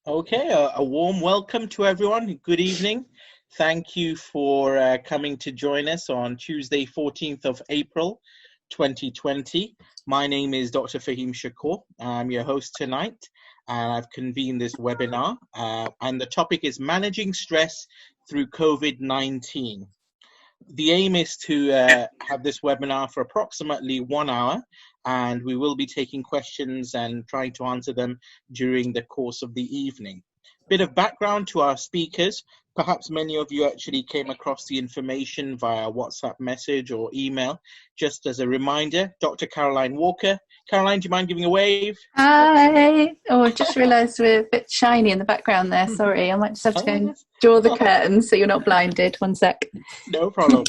Okay, a warm welcome to everyone. Good evening. Thank you for coming to join us on Tuesday, 14th of April, 2020. My name is Dr. Fahim Shakur. I'm your host tonight, and I've convened this webinar. And the topic is managing stress through COVID-19. The aim is to have this webinar for approximately 1 hour, and we will be taking questions and trying to answer them during the course of the evening. Bit of background to our speakers. Perhaps many of you actually came across the information via WhatsApp message or email. Just as a reminder, Dr. Caroline Walker. Caroline, do you mind giving a wave? Hi. Oh, I've just realised we're a bit shiny in the background there. Sorry, I might just have to go and draw the curtains so you're not blinded. One sec. No problem.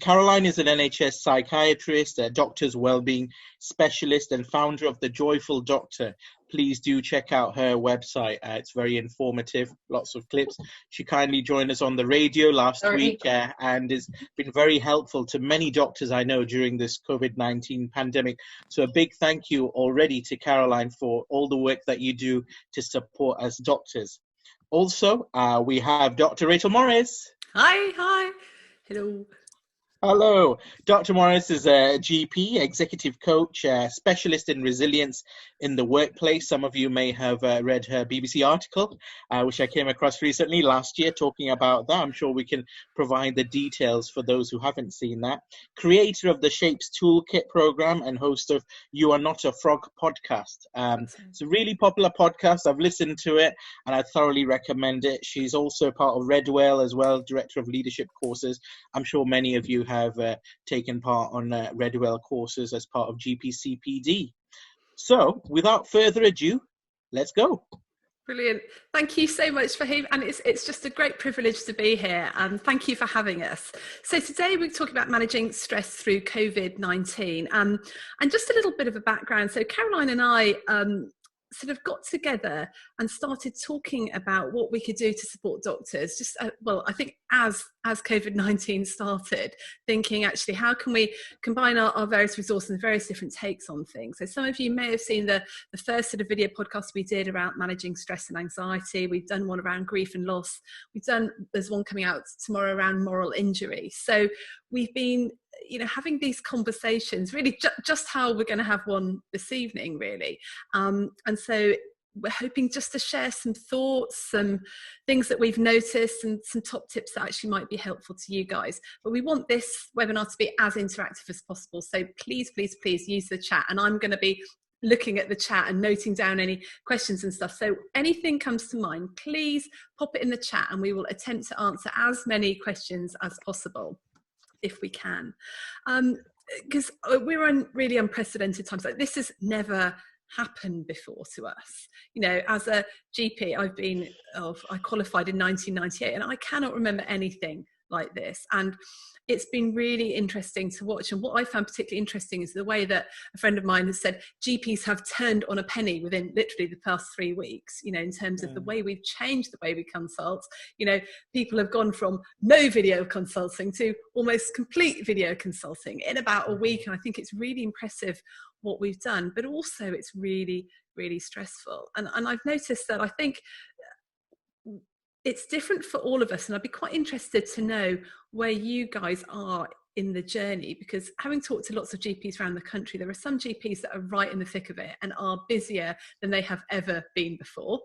Caroline is an NHS psychiatrist, a doctor's wellbeing specialist, and founder of The Joyful Doctor. Please do check out her website. It's very informative, lots of clips. She kindly joined us on the radio last week and has been very helpful to many doctors I know during this COVID-19 pandemic. So a big thank you already to Caroline for all the work that you do to support us doctors. Also, we have Dr. Rachel Morris. Hi. Hello. Hello. Dr. Morris is a GP, executive coach, specialist in resilience in the workplace. Some of you may have read her BBC article, which I came across recently last year talking about that. I'm sure we can provide the details for those who haven't seen that. Creator of the Shapes Toolkit program and host of You Are Not a Frog podcast. It's a really popular podcast. I've listened to it and I thoroughly recommend it. She's also part of Redwell as well, director of leadership courses. I'm sure many of you have taken part on Redwell courses as part of GPCPD. So, without further ado, let's go. Brilliant. Thank you so much for him. And it's just a great privilege to be here. And thank you for having us. So today we're talking about managing stress through COVID-19. And just a little bit of a background. So Caroline and I sort of got together and started talking about what we could do to support doctors. Just I think as COVID-19 started, thinking actually how can we combine our various resources and various different takes on things. So some of you may have seen the first sort of video podcast we did around managing stress and anxiety. We've done one around grief and loss. There's one coming out tomorrow around moral injury. So we've been having these conversations, really just how we're going to have one this evening, really. And so we're hoping just to share some thoughts, some things that we've noticed and some top tips that actually might be helpful to you guys. But we want this webinar to be as interactive as possible. So please use the chat. And I'm going to be looking at the chat and noting down any questions and stuff. So anything comes to mind, please pop it in the chat and we will attempt to answer as many questions as possible, if we can, because we're in really unprecedented times. Like this has never happened before to us. As a GP, I qualified in 1998 and I cannot remember anything like this. And it's been really interesting to watch. And what I found particularly interesting is the way that a friend of mine has said GPs have turned on a penny within literally the past 3 weeks, in terms of the way we've changed the way we consult. People have gone from no video consulting to almost complete video consulting in about a week. And I think it's really impressive what we've done, but also it's really, really stressful. And I've noticed that I think it's different for all of us. And I'd be quite interested to know where you guys are in the journey, because having talked to lots of GPs around the country, there are some GPs that are right in the thick of it and are busier than they have ever been before.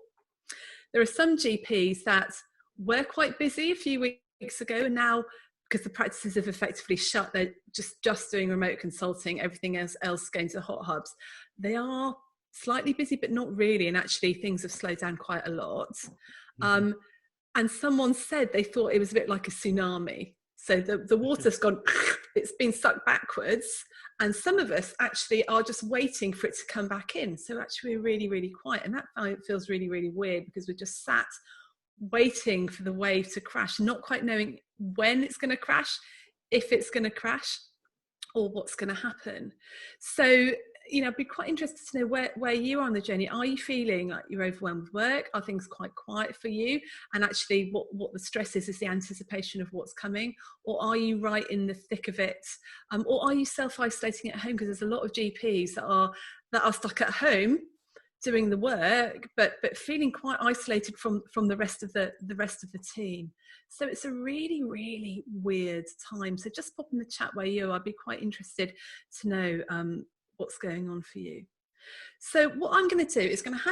There are some GPs that were quite busy a few weeks ago, and now, because the practices have effectively shut, they're just doing remote consulting, everything else going to the hot hubs. They are slightly busy, but not really. And actually things have slowed down quite a lot. And someone said they thought it was a bit like a tsunami. So the water's gone, it's been sucked backwards. And some of us actually are just waiting for it to come back in. So actually we're really, really quiet. And that feels really, really weird, because we're just sat waiting for the wave to crash, not quite knowing when it's going to crash, if it's going to crash, or what's going to happen. So I'd be quite interested to know where you are on the journey. Are you feeling like you're overwhelmed with work? Are things quite quiet for you? And actually what the stress is the anticipation of what's coming? Or are you right in the thick of it? Or are you self-isolating at home? Because there's a lot of GPs that are stuck at home doing the work, but feeling quite isolated from the rest of the team. So it's a really, really weird time. So just pop in the chat where you are. I'd be quite interested to know what's going on for you. So what I'm going to do is going to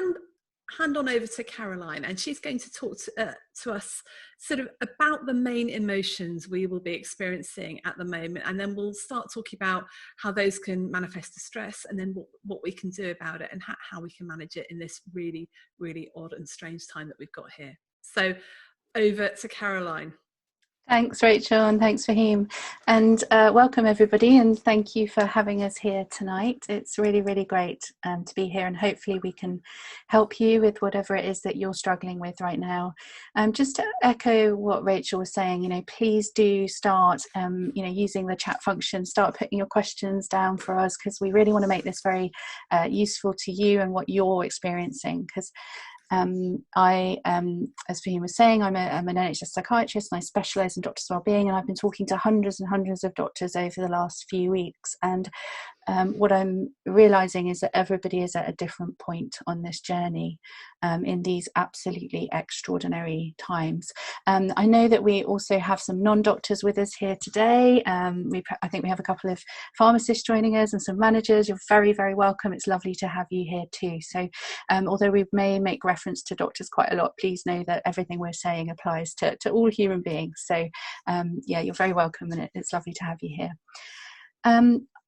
hand on over to Caroline, and she's going to talk to us sort of about the main emotions we will be experiencing at the moment, and then we'll start talking about how those can manifest as stress, and then what we can do about it, and how we can manage it in this really, really odd and strange time that we've got here. So over to Caroline. Thanks, Rachel, and thanks, Fahim. And welcome, everybody, and thank you for having us here tonight. It's really, really great to be here, and hopefully we can help you with whatever it is that you're struggling with right now. Just to echo what Rachel was saying, please do start, using the chat function, start putting your questions down for us, because we really want to make this very useful to you and what you're experiencing, because as Fahim was saying, I'm an NHS psychiatrist, and I specialise in doctors' wellbeing, and I've been talking to hundreds and hundreds of doctors over the last few weeks, and what I'm realising is that everybody is at a different point on this journey in these absolutely extraordinary times. I know that we also have some non-doctors with us here today. I think we have a couple of pharmacists joining us and some managers. You're very, very welcome. It's lovely to have you here too. So although we may make reference to doctors quite a lot, please know that everything we're saying applies to all human beings. So you're very welcome, and it's lovely to have you here.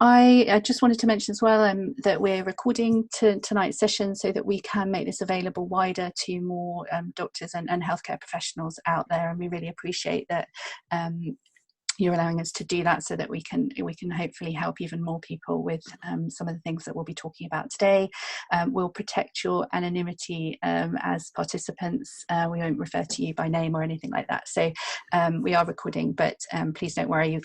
I just wanted to mention as well that we're recording tonight's session so that we can make this available wider to more doctors and healthcare professionals out there, and we really appreciate that you're allowing us to do that, so that we can hopefully help even more people with some of the things that we'll be talking about today. We'll protect your anonymity as participants. We won't refer to you by name or anything like that. So we are recording, but please don't worry,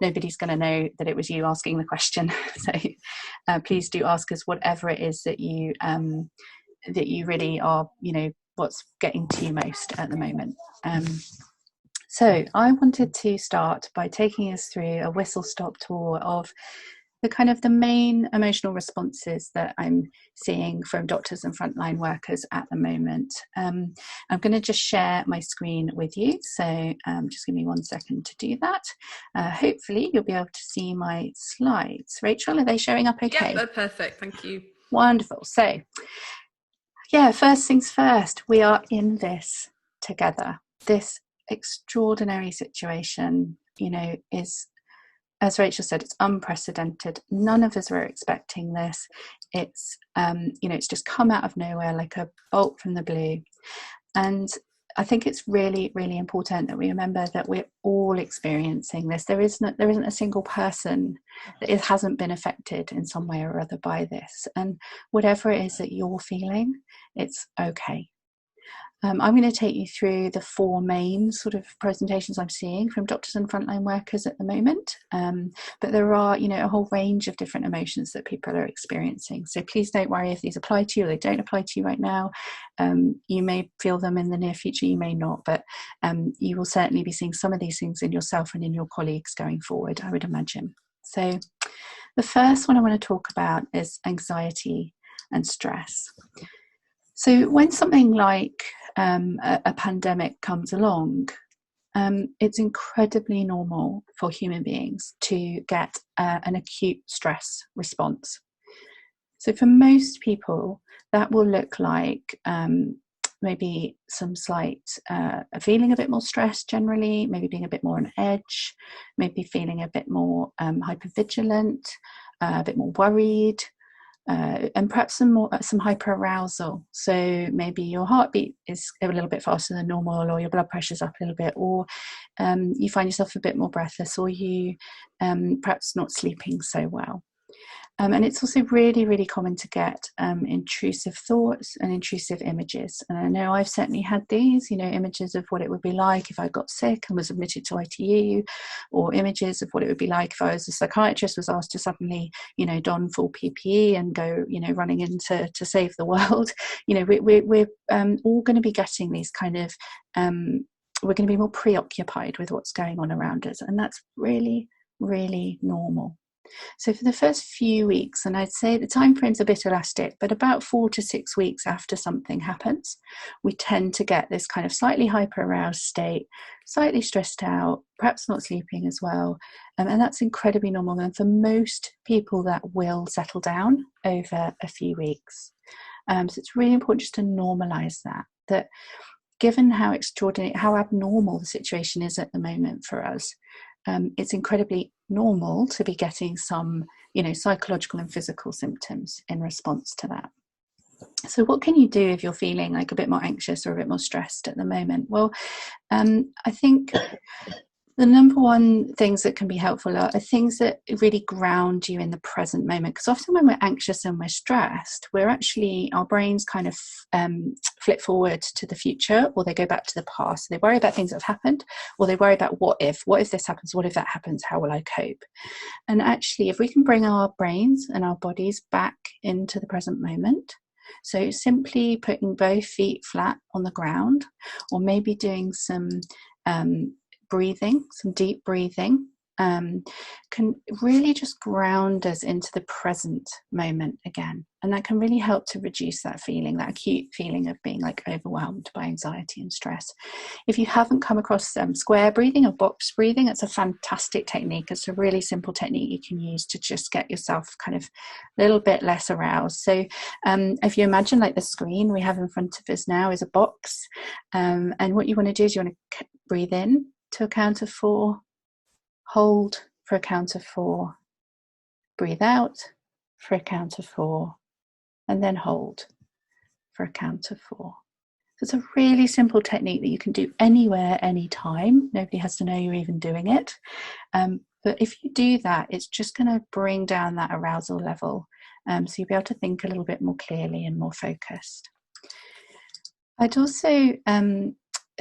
nobody's going to know that it was you asking the question. So please do ask us whatever it is that you really are, what's getting to you most at the moment. So I wanted to start by taking us through a whistle-stop tour of the main emotional responses that I'm seeing from doctors and frontline workers at the moment. I'm going to just share my screen with you, so just give me 1 second to do that. Hopefully you'll be able to see my slides. Rachel, are they showing up okay? Yeah, they're perfect, thank you. Wonderful. So, first things first, we are in this together. This extraordinary situation, is, as Rachel said, it's unprecedented. None of us were expecting this. It's it's just come out of nowhere like a bolt from the blue. And I think it's really, really important that we remember that we're all experiencing this. There isn't a single person that hasn't been affected in some way or other by this. And whatever it is that you're feeling, it's okay. I'm going to take you through the 4 main sort of presentations I'm seeing from doctors and frontline workers at the moment. But there are, a whole range of different emotions that people are experiencing. So please don't worry if these apply to you or they don't apply to you right now. You may feel them in the near future, you may not, but you will certainly be seeing some of these things in yourself and in your colleagues going forward, I would imagine. So the first one I want to talk about is anxiety and stress. So when something like a pandemic comes along, it's incredibly normal for human beings to get an acute stress response. So for most people, that will look like maybe some slight feeling a bit more stressed generally, maybe being a bit more on edge, maybe feeling a bit more hypervigilant, a bit more worried, and perhaps some hyperarousal. So maybe your heartbeat is a little bit faster than normal, or your blood pressure's up a little bit, or you find yourself a bit more breathless, or you perhaps not sleeping so well. And it's also really, really common to get intrusive thoughts and intrusive images. And I know I've certainly had these, images of what it would be like if I got sick and was admitted to ITU, or images of what it would be like if I was a psychiatrist, was asked to suddenly, don full PPE and go, running in to save the world. We're all going to be getting these kind of, we're going to be more preoccupied with what's going on around us. And that's really, really normal. So for the first few weeks, and I'd say the time frame's a bit elastic, but about 4 to 6 weeks after something happens, we tend to get this kind of slightly hyper-aroused state, slightly stressed out, perhaps not sleeping as well. And that's incredibly normal. And for most people, that will settle down over a few weeks. So it's really important just to normalise that given how extraordinary, how abnormal the situation is at the moment for us, it's incredibly normal to be getting some, psychological and physical symptoms in response to that. So what can you do if you're feeling like a bit more anxious or a bit more stressed at the moment? Well, I think the number one things that can be helpful are things that really ground you in the present moment. Because often when we're anxious and we're stressed, our brains kind of flip forward to the future, or they go back to the past. So they worry about things that have happened, or they worry about what if this happens, what if that happens, how will I cope? And actually, if we can bring our brains and our bodies back into the present moment, so simply putting both feet flat on the ground, or maybe doing some breathing, some deep breathing, can really just ground us into the present moment again. And that can really help to reduce that acute feeling of being like overwhelmed by anxiety and stress. If you haven't come across square breathing or box breathing, it's a fantastic technique. It's a really simple technique you can use to just get yourself kind of a little bit less aroused. So if you imagine like the screen we have in front of us now is a box, and what you want to do is you want to breathe in to a count of 4, hold for a count of 4, breathe out for a count of 4, and then hold for a count of 4. So it's a really simple technique that you can do anywhere, anytime. Nobody has to know you're even doing it. But if you do that, it's just going to bring down that arousal level. So you'll be able to think a little bit more clearly and more focused. I'd also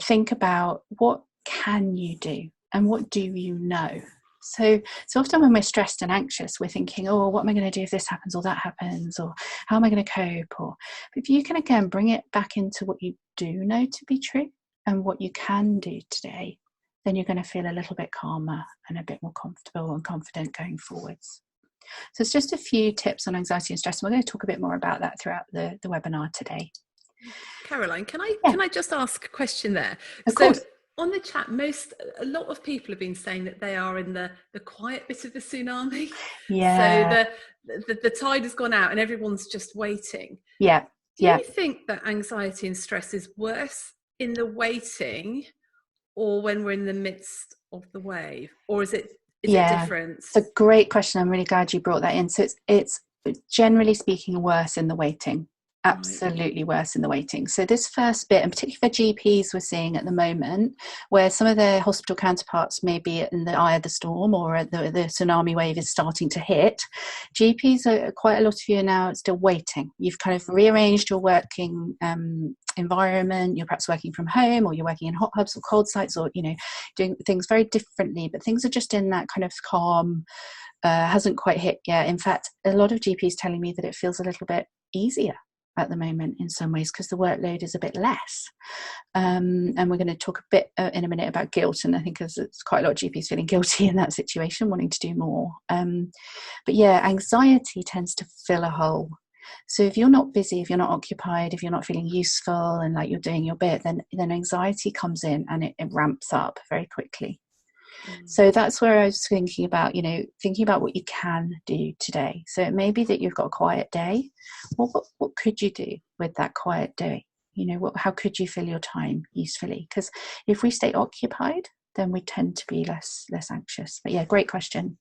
think about what can you do and what do you know? So often when we're stressed and anxious, we're thinking, oh, what am I going to do if this happens or that happens, or how am I going to cope? But if you can again bring it back into what you do know to be true and what you can do today, then you're going to feel a little bit calmer and a bit more comfortable and confident going forwards. So it's just a few tips on anxiety and stress. We're going to talk a bit more about that throughout the webinar today. Caroline, can I just ask a question there? Of course. On the chat, a lot of people have been saying that they are in the quiet bit of the tsunami. Yeah. So the tide has gone out and everyone's just waiting. Yeah. Do you think that anxiety and stress is worse in the waiting or when we're in the midst of the wave? Or is it different? It's a great question. I'm really glad you brought that in. So it's generally speaking worse in the waiting. Absolutely worse in the waiting. So this first bit, and particularly for GPs, we're seeing at the moment, where some of their hospital counterparts may be in the eye of the storm or the tsunami wave is starting to hit. GPs, are quite a lot of you are now still waiting. You've kind of rearranged your working environment. You're perhaps working from home, or you're working in hot hubs or cold sites, or doing things very differently. But things are just in that kind of calm. Hasn't quite hit yet. In fact, a lot of GPs telling me that it feels a little bit easier at the moment in some ways because the workload is a bit less, and we're going to talk a bit in a minute about guilt, and I think there's quite a lot of GPs feeling guilty in that situation, wanting to do more, but anxiety tends to fill a hole. So if you're not busy, if you're not occupied, if you're not feeling useful and like you're doing your bit, then anxiety comes in and it ramps up very quickly. So that's where I was thinking about what you can do today. So it may be that you've got a quiet day. Well, what could you do with that quiet day? How could you fill your time usefully? Because if we stay occupied, then we tend to be less anxious. But great question.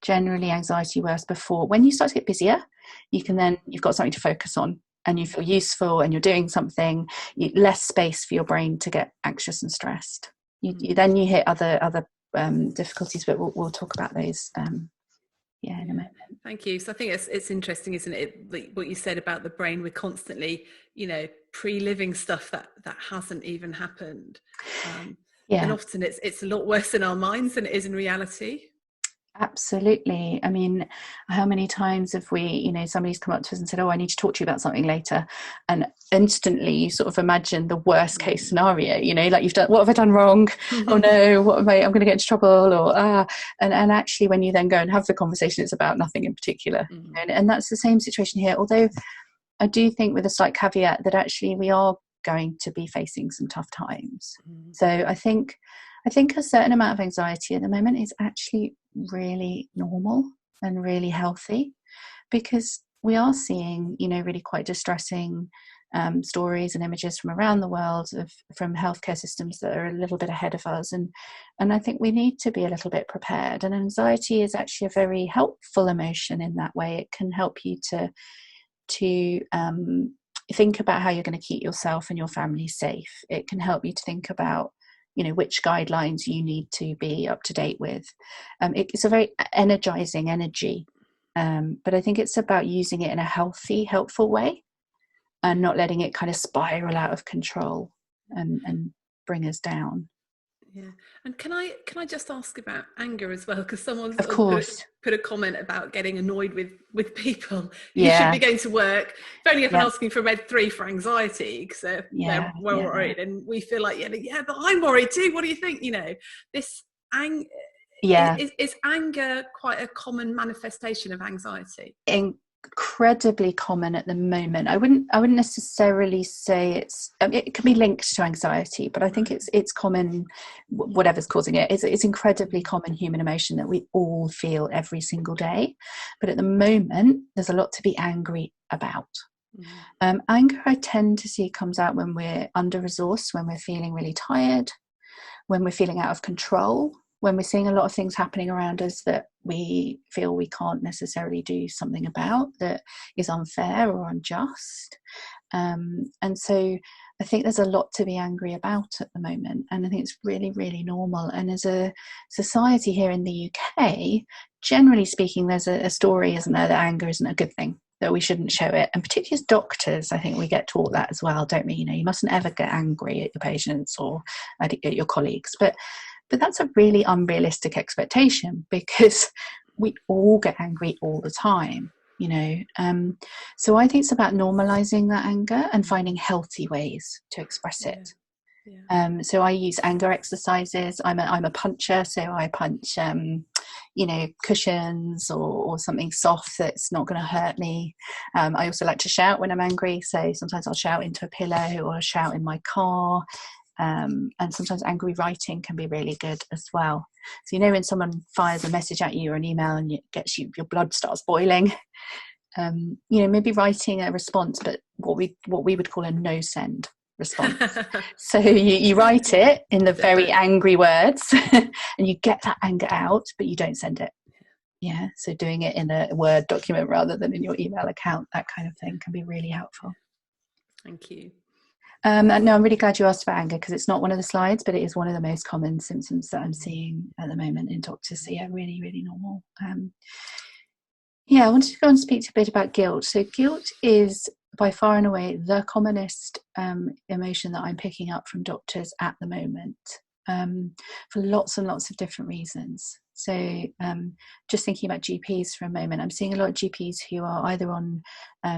Generally, anxiety worse before. When you start to get busier, you've got something to focus on, and you feel useful, and you're doing something. Less space for your brain to get anxious and stressed. Then you hit other difficulties, but we'll talk about those in a moment. Thank you. So I think it's interesting, isn't it, what you said about the brain? We're constantly pre-living stuff that hasn't even happened, and often it's a lot worse in our minds than it is in reality. Absolutely. I mean, how many times have we, somebody's come up to us and said, oh, I need to talk to you about something later. And instantly you sort of imagine the worst case scenario, like you've done, what have I done wrong? Oh no, I'm going to get into trouble, or, and actually when you then go and have the conversation, it's about nothing in particular. And that's the same situation here. Although I do think with a slight caveat that actually we are going to be facing some tough times. So I think a certain amount of anxiety at the moment is actually really normal and really healthy, because we are seeing, really quite distressing stories and images from around the world from healthcare systems that are a little bit ahead of us. And I think we need to be a little bit prepared. And anxiety is actually a very helpful emotion in that way. It can help you to think about how you're going to keep yourself and your family safe. It can help you to think about which guidelines you need to be up to date with. It's a very energizing energy, but I think it's about using it in a healthy, helpful way, and not letting it kind of spiral out of control and bring us down. Yeah. And can I just ask about anger as well? Because someone's of course put a comment about getting annoyed with people. Yeah. You should be going to work. If only if I'm asking for red 3 for anxiety, because they're worried, and we feel like, but I'm worried too. What do you think? This anger. Is anger quite a common manifestation of anxiety? Incredibly common at the moment. I wouldn't necessarily say it can be linked to anxiety, but I think it's common, whatever's causing it. It's incredibly common human emotion that we all feel every single day. But at the moment, there's a lot to be angry about. Anger, I tend to see, comes out when we're under-resourced, when we're feeling really tired, when we're feeling out of control, when we're seeing a lot of things happening around us that we feel we can't necessarily do something about, that is unfair or unjust. And so I think there's a lot to be angry about at the moment. And I think it's really, really normal. And as a society here in the UK, generally speaking, there's a story, isn't there, that anger isn't a good thing, that we shouldn't show it. And particularly as doctors, I think we get taught that as well, don't we? You mustn't ever get angry at your patients or at your colleagues. But that's a really unrealistic expectation, because we all get angry all the time, So I think it's about normalizing that anger and finding healthy ways to express it. So I use anger exercises. I'm a puncher, so I punch, cushions or something soft that's not going to hurt me. I also like to shout when I'm angry, so sometimes I'll shout into a pillow or shout in my car. And sometimes angry writing can be really good as well. So when someone fires a message at you or an email and your blood starts boiling, maybe writing a response, but what we would call a no send response. So you write it in the very angry words and you get that anger out, but you don't send it. So doing it in a Word document rather than in your email account, that kind of thing can be really helpful. Thank you. No, I'm really glad you asked about anger, because it's not one of the slides, but it is one of the most common symptoms that I'm seeing at the moment in doctors. So really, really normal. I wanted to go and speak a bit about guilt. So guilt is by far and away the commonest emotion that I'm picking up from doctors at the moment, for lots and lots of different reasons. So just thinking about GPs for a moment, I'm seeing a lot of GPs who are either on,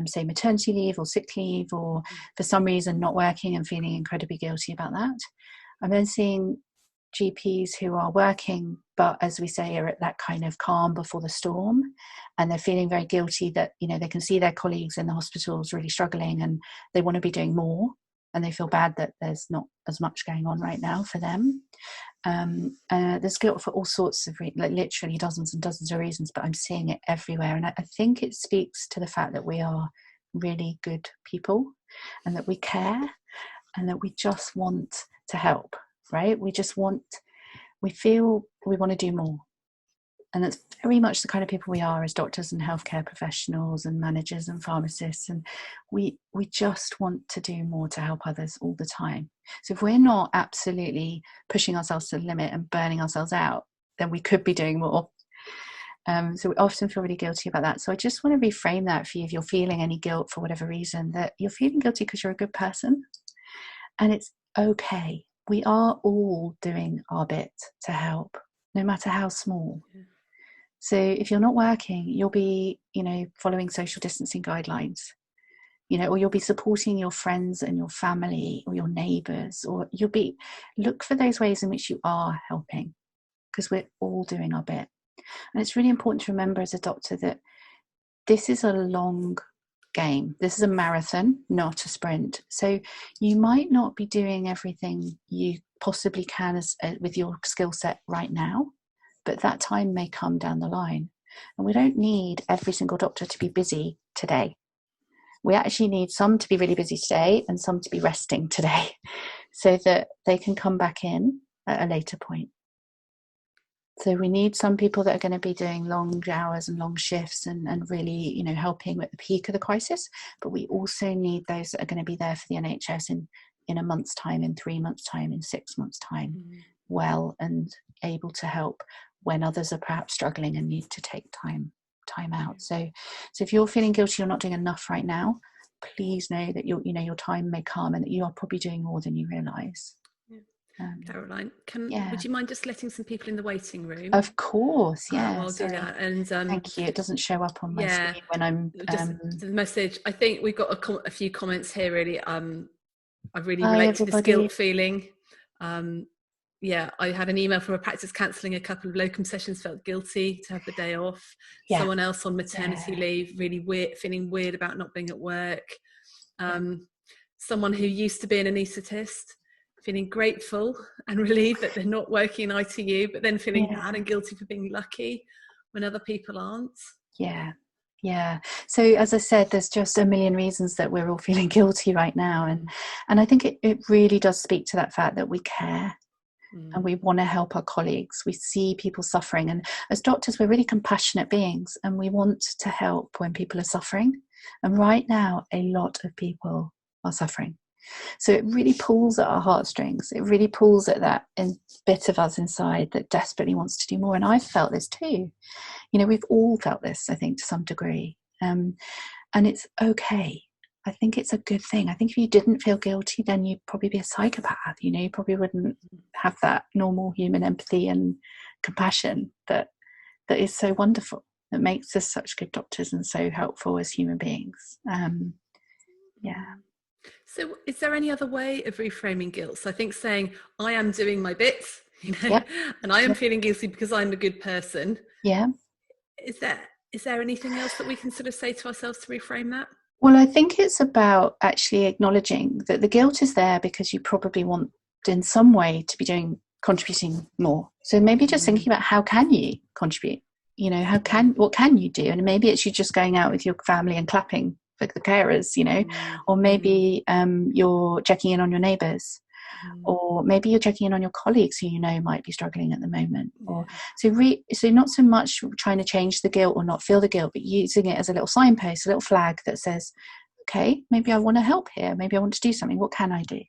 say, maternity leave or sick leave, or for some reason not working and feeling incredibly guilty about that. I'm then seeing GPs who are working, but as we say, are at that kind of calm before the storm, and they're feeling very guilty that, they can see their colleagues in the hospitals really struggling and they want to be doing more, and they feel bad that there's not as much going on right now for them. There's guilt for all sorts of literally dozens and dozens of reasons, but I'm seeing it everywhere. And I think it speaks to the fact that we are really good people and that we care and that we just want to help, right? We feel we want to do more. And that's very much the kind of people we are as doctors and healthcare professionals and managers and pharmacists. And we just want to do more to help others all the time. So if we're not absolutely pushing ourselves to the limit and burning ourselves out, then we could be doing more. So we often feel really guilty about that. So I just want to reframe that for you. If you're feeling any guilt for whatever reason, that you're feeling guilty because you're a good person. And it's okay. We are all doing our bit to help, no matter how small. So if you're not working, you'll be, following social distancing guidelines, or you'll be supporting your friends and your family or your neighbours, or look for those ways in which you are helping, because we're all doing our bit. And it's really important to remember as a doctor that this is a long game. This is a marathon, not a sprint. So you might not be doing everything you possibly can with your skill set right now, but that time may come down the line. And we don't need every single doctor to be busy today. We actually need some to be really busy today and some to be resting today, so that they can come back in at a later point. So we need some people that are going to be doing long hours and long shifts and really, helping at the peak of the crisis. But we also need those that are going to be there for the NHS in a month's time, in 3 months' time, in 6 months' time, well and able to help when others are perhaps struggling and need to take time out. So if you're feeling guilty you're not doing enough right now, please know that your time may come and that you are probably doing more than you realise. Caroline, would you mind just letting some people in the waiting room? Of course, yeah. I'll do that. And thank you. It doesn't show up on my screen when I'm just the message. I think we've got a few comments here. Really, I really relate to this guilt feeling. I had an email from a practice cancelling a couple of locum sessions, felt guilty to have the day off. Someone else on maternity leave, really feeling weird about not being at work. Someone who used to be an anaesthetist, feeling grateful and relieved that they're not working in ITU, but then feeling bad and guilty for being lucky when other people aren't. Yeah. So as I said, there's just a million reasons that we're all feeling guilty right now. And I think it really does speak to that fact that we care and we want to help our colleagues. We see people suffering. And as doctors, we're really compassionate beings and we want to help when people are suffering. And right now, a lot of people are suffering. So it really pulls at our heartstrings. It really pulls at that bit of us inside that desperately wants to do more. And I've felt this too. We've all felt this, I think, to some degree. And it's okay. I think it's a good thing. I think if you didn't feel guilty, then you'd probably be a psychopath. You probably wouldn't have that normal human empathy and compassion that is so wonderful. That makes us such good doctors and so helpful as human beings. So is there any other way of reframing guilt? So I think saying, I am doing my bit, and I am feeling guilty because I'm a good person. Yeah. Is there anything else that we can sort of say to ourselves to reframe that? Well, I think it's about actually acknowledging that the guilt is there because you probably want in some way to be contributing more. So maybe just thinking about how can you contribute? What can you do? And maybe it's you just going out with your family and clapping for the carers, or maybe you're checking in on your neighbours, or maybe you're checking in on your colleagues who might be struggling at the moment. Or so not so much trying to change the guilt or not feel the guilt, but using it as a little signpost, a little flag that says, okay, maybe I want to help here, maybe I want to do something, what can I do?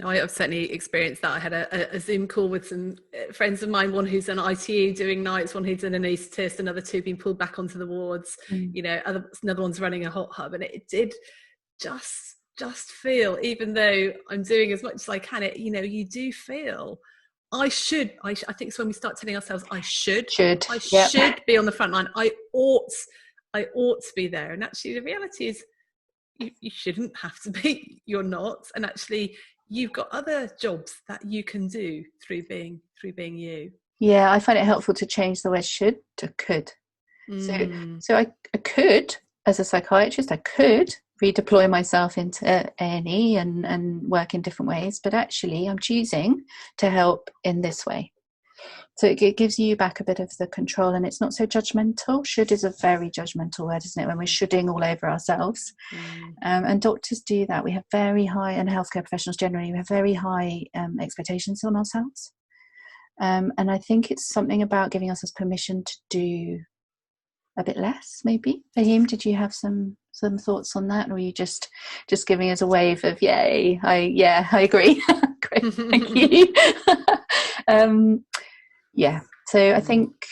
I've certainly experienced that. I had a Zoom call with some friends of mine, one who's an ITU doing nights, one who's an anaesthetist, another two being pulled back onto the wards, another one's running a hot hub. And it did just feel, even though I'm doing as much as I can, you do feel, I think it's when we start telling ourselves, I should be on the front line. I ought to be there. And actually the reality is you shouldn't have to be, you're not. And actually you've got other jobs that you can do through being you. Yeah, I find it helpful to change the word should to could. So I could, as a psychiatrist, I could redeploy myself into A&E and work in different ways, but actually I'm choosing to help in this way. So it gives you back a bit of the control, and it's not so judgmental. Should is a very judgmental word, isn't it, when we're shoulding all over ourselves. And doctors do that. We have very high, and healthcare professionals generally, we have very high expectations on ourselves. And I think it's something about giving ourselves permission to do a bit less, maybe. Fahim, did you have some thoughts on that, or were you just giving us a wave of yay? I agree. Great, thank you. So I think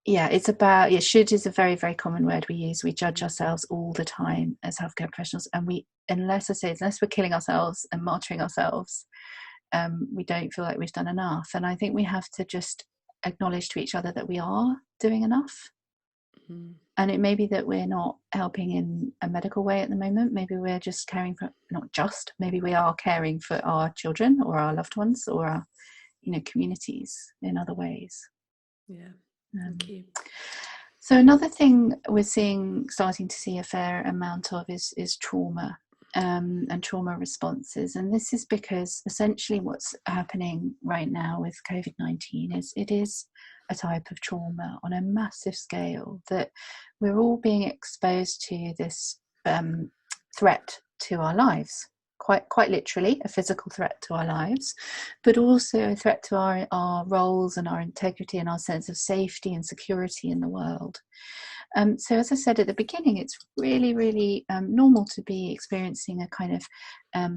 it's about should is a very, very common word we use. We judge ourselves all the time as healthcare professionals, and unless we're killing ourselves and martyring ourselves, we don't feel like we've done enough. And I think we have to just acknowledge to each other that we are doing enough. Mm-hmm. And it may be that we're not helping in a medical way at the moment. Maybe we're just caring for, maybe we are caring for our children or our loved ones or our, communities in other ways. Yeah, thank you. So another thing we're starting to see a fair amount of is trauma and trauma responses. And this is because essentially what's happening right now with COVID-19 is it is a type of trauma on a massive scale, that we're all being exposed to this threat to our lives, quite literally a physical threat to our lives, but also a threat to our roles and our integrity and our sense of safety and security in the world. So as I said at the beginning, it's really, really normal to be experiencing a kind of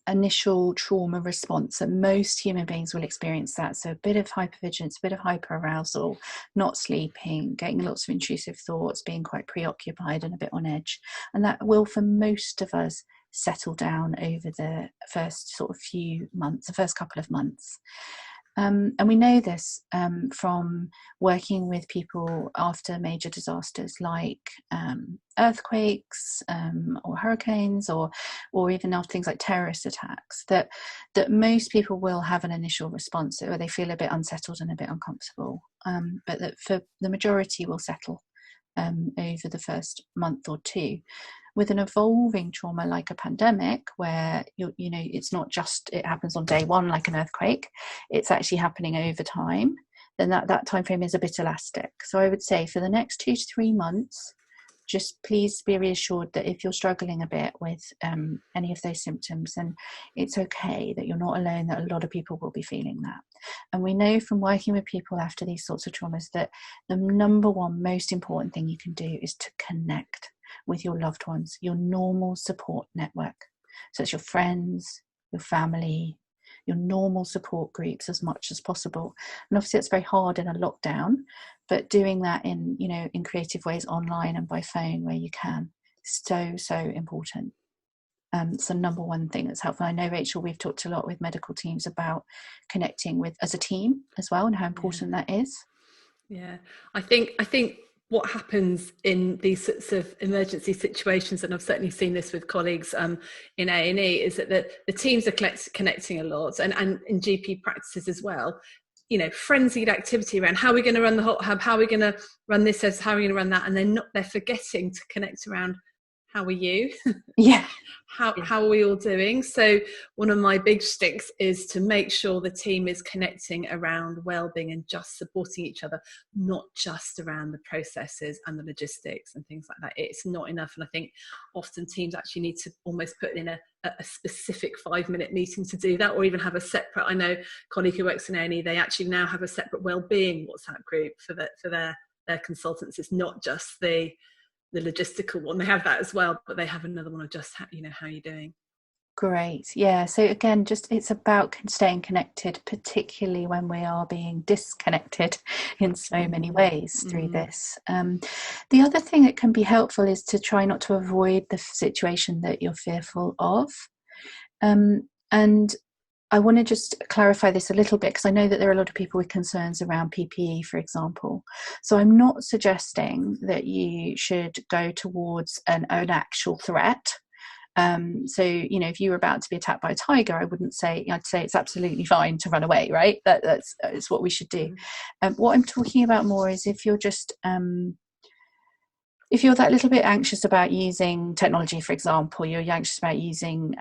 initial trauma response, and most human beings will experience that. So a bit of hypervigilance, a bit of hyperarousal, not sleeping, getting lots of intrusive thoughts, being quite preoccupied and a bit on edge. And that will, for most of us, settle down over the first sort of few months, the first couple of months. And we know this from working with people after major disasters like earthquakes or hurricanes, or even after things like terrorist attacks, that most people will have an initial response where they feel a bit unsettled and a bit uncomfortable, but that for the majority will settle over the first month or two. With an evolving trauma like a pandemic, where it's not just it happens on day one like an earthquake, it's actually happening over time, then that time frame is a bit elastic. So I would say for the next 2 to 3 months, just please be reassured that if you're struggling a bit with any of those symptoms, then it's okay, that you're not alone, that a lot of people will be feeling that. And we know from working with people after these sorts of traumas that the number one most important thing you can do is to connect with your loved ones, your normal support network. So it's your friends, your family, your normal support groups as much as possible. And obviously it's very hard in a lockdown, but doing that in creative ways online and by phone where you can, so important. So number one thing that's helpful. I know, Rachel, we've talked a lot with medical teams about connecting with as a team as well, and how important that is. Yeah, I think what happens in these sorts of emergency situations, and I've certainly seen this with colleagues in A&E, is that the teams are connecting a lot, and in GP practices as well. Frenzied activity around how are we going to run the hot hub, how are we going to run this, how are we going to run that, and they're forgetting to connect around how are you? Yeah. How are we all doing? So one of my big sticks is to make sure the team is connecting around wellbeing and just supporting each other, not just around the processes and the logistics and things like that. It's not enough. And I think often teams actually need to almost put in a specific 5-minute meeting to do that, or even have a separate, I know a colleague who works in A&E, they actually now have a separate wellbeing WhatsApp group for their consultants. It's not just the logistical one. They have that as well, but they have another one of just how you're doing. Great. Yeah, so again, just it's about staying connected, particularly when we are being disconnected in so many ways through this. The other thing that can be helpful is to try not to avoid the situation that you're fearful of, and I want to just clarify this a little bit, because I know that there are a lot of people with concerns around PPE, for example. So I'm not suggesting that you should go towards an actual threat. So, if you were about to be attacked by a tiger, I'd say it's absolutely fine to run away, right? That's what we should do. What I'm talking about more is if you're just... if you're that little bit anxious about using technology, for example, you're anxious about using,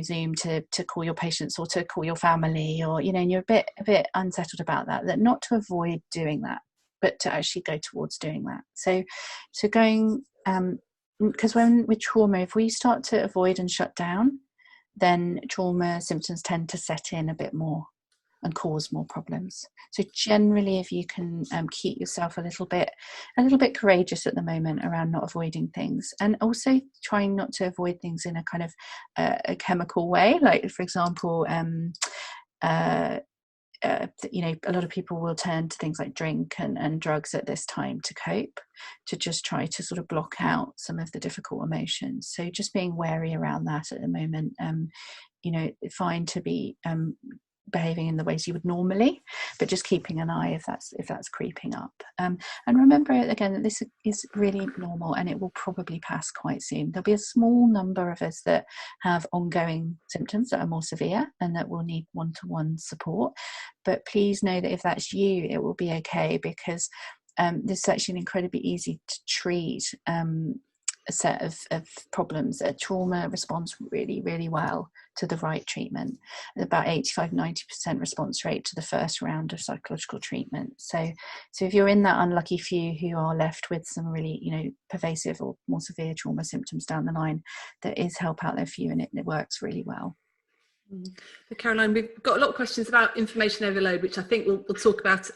Zoom to call your patients or to call your family, or, and you're a bit unsettled about that not to avoid doing that, but to actually go towards doing that. So going, because with trauma, if we start to avoid and shut down, then trauma symptoms tend to set in a bit more and cause more problems. So generally, if you can keep yourself a little bit courageous at the moment around not avoiding things, and also trying not to avoid things in a kind of a chemical way, like for example, a lot of people will turn to things like drink and drugs at this time to cope, to just try to sort of block out some of the difficult emotions. So just being wary around that at the moment fine to be behaving in the ways you would normally, but just keeping an eye if that's creeping up. And remember again that this is really normal, and it will probably pass quite soon. There'll be a small number of us that have ongoing symptoms that are more severe and that will need one-to-one support. But please know that if that's you, it will be okay, because this is actually an incredibly easy to treat a set of problems. Trauma responds really, really well to the right treatment. About 85-90% response rate to the first round of psychological treatment. So if you're in that unlucky few who are left with some really, pervasive or more severe trauma symptoms down the line, there is help out there for you, and it works really well. So Caroline, we've got a lot of questions about information overload, which I think we'll talk about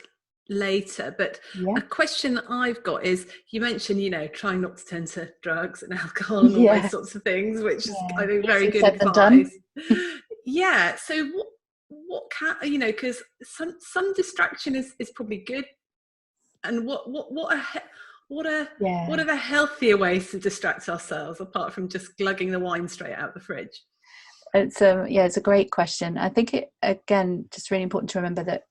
later, but a question I've got is, you mentioned trying not to turn to drugs and alcohol and all those sorts of things, which is I think very good advice. So what can because some distraction is probably good, and what are the healthier ways to distract ourselves apart from just glugging the wine straight out the fridge? It's a great question. I think it, again, just really important to remember that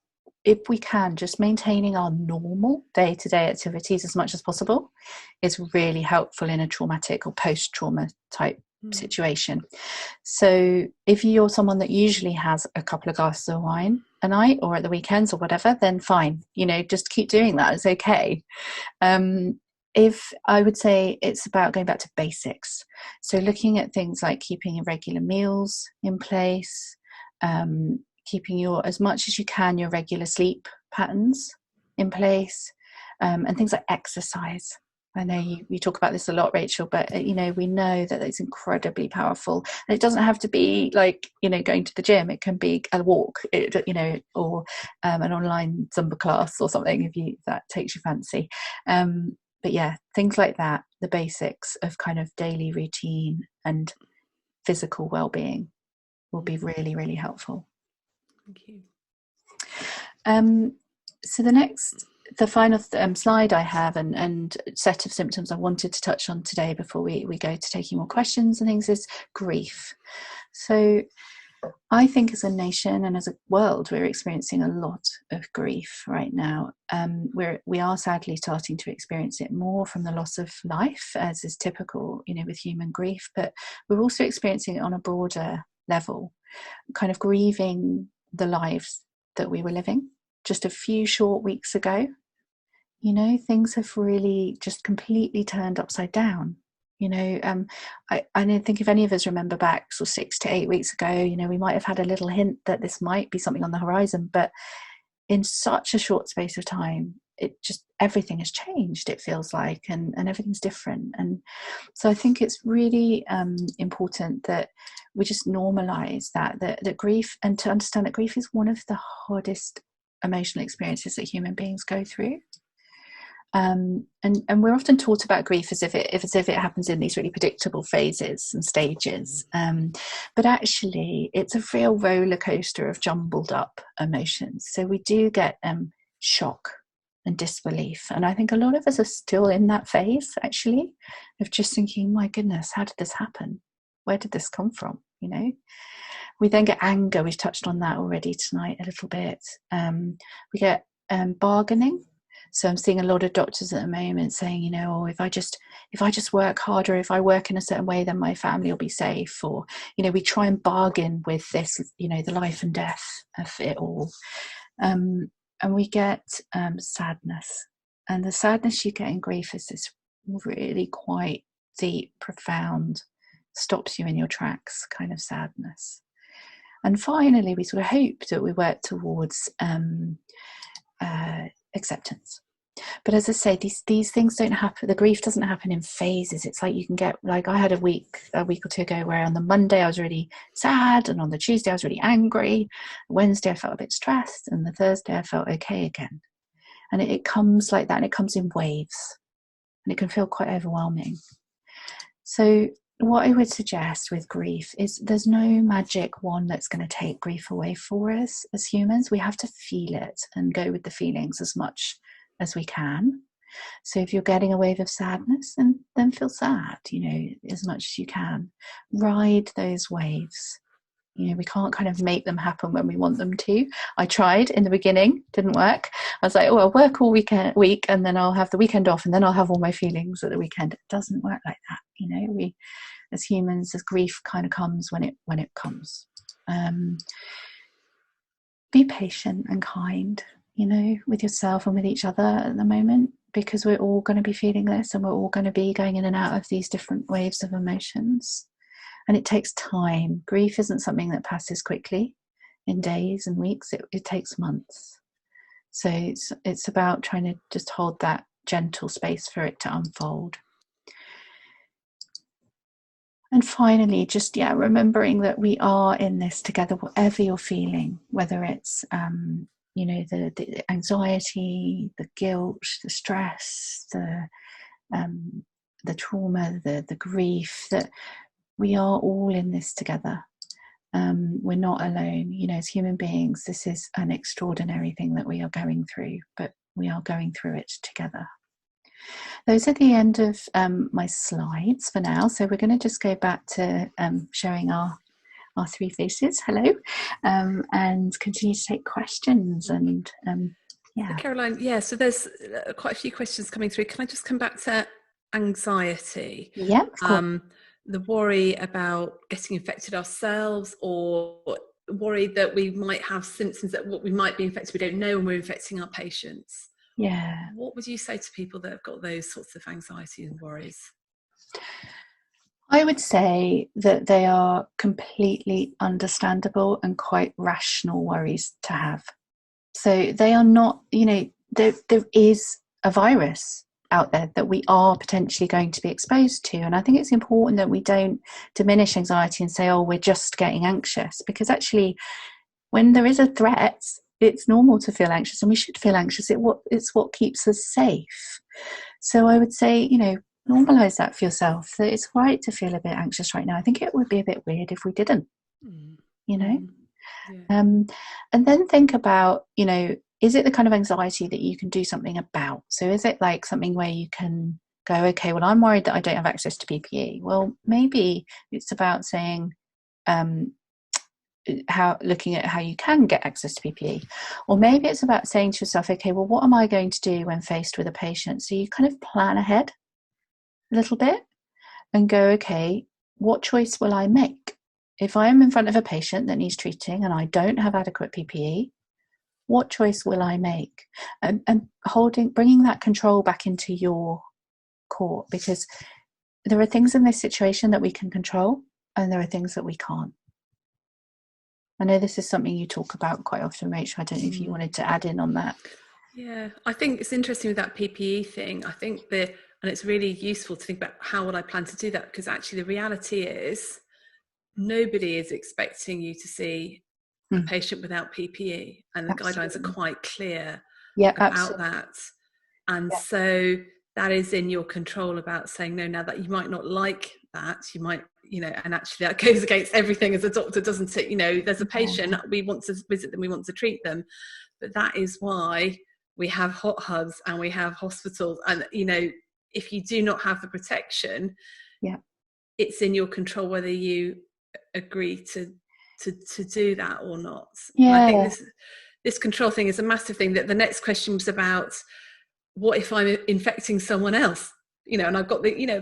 if we can, just maintaining our normal day-to-day activities as much as possible is really helpful in a traumatic or post-trauma type situation. So if you're someone that usually has a couple of glasses of wine a night or at the weekends or whatever, then fine, just keep doing that. It's okay. If I would say it's about going back to basics. So looking at things like keeping irregular meals in place, keeping as much as you can, your regular sleep patterns in place, and things like exercise. I know you talk about this a lot, Rachel, but we know that it's incredibly powerful. And it doesn't have to be like, going to the gym. It can be a walk, or an online Zumba class or something if that takes your fancy. But yeah, things like that, the basics of kind of daily routine and physical well-being will be really, really helpful. Thank you. So the final slide I have and set of symptoms I wanted to touch on today before we go to taking more questions and things is grief. So I think as a nation and as a world, we're experiencing a lot of grief right now. We are sadly starting to experience it more from the loss of life, as is typical, with human grief, but we're also experiencing it on a broader level, kind of grieving the lives that we were living just a few short weeks ago. Things have really just completely turned upside down. I don't think if any of us remember back 6 to 8 weeks ago, we might have had a little hint that this might be something on the horizon, but in such a short space of time, everything has changed, it feels like, and everything's different. And so I think it's really important that we just normalize that grief, and to understand that grief is one of the hardest emotional experiences that human beings go through. And we're often taught about grief as if it happens in these really predictable phases and stages, but actually it's a real roller coaster of jumbled up emotions. So we do get shock and disbelief, and I think a lot of us are still in that phase actually of just thinking, my goodness, how did this happen? Where did this come from? We then get anger. We've touched on that already tonight a little bit. We get bargaining. So I'm seeing a lot of doctors at the moment saying, if I just work harder, if I work in a certain way, then my family will be safe. Or, we try and bargain with this, the life and death of it all. And we get sadness. And the sadness you get in grief is this really quite deep, profound, stops you in your tracks kind of sadness. And finally, we sort of hope that we work towards acceptance. But as I say, these things don't happen. The grief doesn't happen in phases. It's like you can get, like I had a week or two ago where on the Monday I was really sad, and on the Tuesday I was really angry. Wednesday I felt a bit stressed, and the Thursday I felt okay again. And it comes like that, and it comes in waves, and it can feel quite overwhelming. So what I would suggest with grief is there's no magic wand that's going to take grief away for us as humans. We have to feel it and go with the feelings as much as we can. So if you're getting a wave of sadness, then feel sad, as much as you can. Ride those waves You know, we can't kind of make them happen when we want them to. I tried in the beginning, didn't work. I was like, oh, I'll work all week and then I'll have the weekend off and then I'll have all my feelings at the weekend. It doesn't work like that. You know, we as humans, as grief kind of comes when it comes. Be patient and kind, you know, with yourself and with each other at the moment, because we're all going to be feeling this and we're all going to be going in and out of these different waves of emotions. And it takes time. Grief isn't something that passes quickly in days and weeks. It takes months. So it's about trying to just hold that gentle space for it to unfold. And finally, just, remembering that we are in this together, whatever you're feeling, whether it's, you know, the anxiety, the guilt, the stress, the trauma, the grief, that we are all in this together. We're not alone. You know, as human beings, this is an extraordinary thing that we are going through, but we are going through it together. Those are the end of my slides for now. So we're going to just go back to showing our three faces. Hello, and continue to take questions. And Caroline, so there's quite a few questions coming through. Can I just come back to anxiety? Yeah, of course. The worry about getting infected ourselves, or worry that we might have symptoms that we might be infected, we don't know when we're infecting our patients. Yeah. What would you say to people that have got those sorts of anxiety and worries? I would say that they are completely understandable and quite rational worries to have. So they are not, you know, there is a virus out there that we are potentially going to be exposed to. And I think it's important that we don't diminish anxiety and say, oh, we're just getting anxious, because actually when there is a threat, it's normal to feel anxious, and we should feel anxious. It's what keeps us safe. So I would say, you know, normalize that for yourself, that it's right to feel a bit anxious right now. I think it would be a bit weird if we didn't, you know. Yeah. And then think about, you know, is it the kind of anxiety that you can do something about? So is it like something where you can go, okay, well, I'm worried that I don't have access to PPE. Well, maybe it's about saying, looking at how you can get access to PPE. Or maybe it's about saying to yourself, okay, well, what am I going to do when faced with a patient? So you kind of plan ahead a little bit and go, okay, what choice will I make? If I am in front of a patient that needs treating and I don't have adequate PPE, what choice will I make? And bringing that control back into your court, because there are things in this situation that we can control and there are things that we can't. I know this is something you talk about quite often, Rachel. I don't know if you wanted to add in on that. Yeah, I think it's interesting with that PPE thing. I think and it's really useful to think about how would I plan to do that, because actually the reality is nobody is expecting you to see a patient without PPE, and the guidelines are quite clear about that. And so that is in your control, about saying no. Now that you might not like that, you might, you know, and actually that goes against everything as a doctor, doesn't it? You know, there's a patient, we want to visit them, we want to treat them, but that is why we have hot hugs and we have hospitals. And, you know, if you do not have the protection, it's in your control whether you agree to do that or not. I think this control thing is a massive thing. That the next question was about, what if I'm infecting someone else? You know, and I've got the, you know,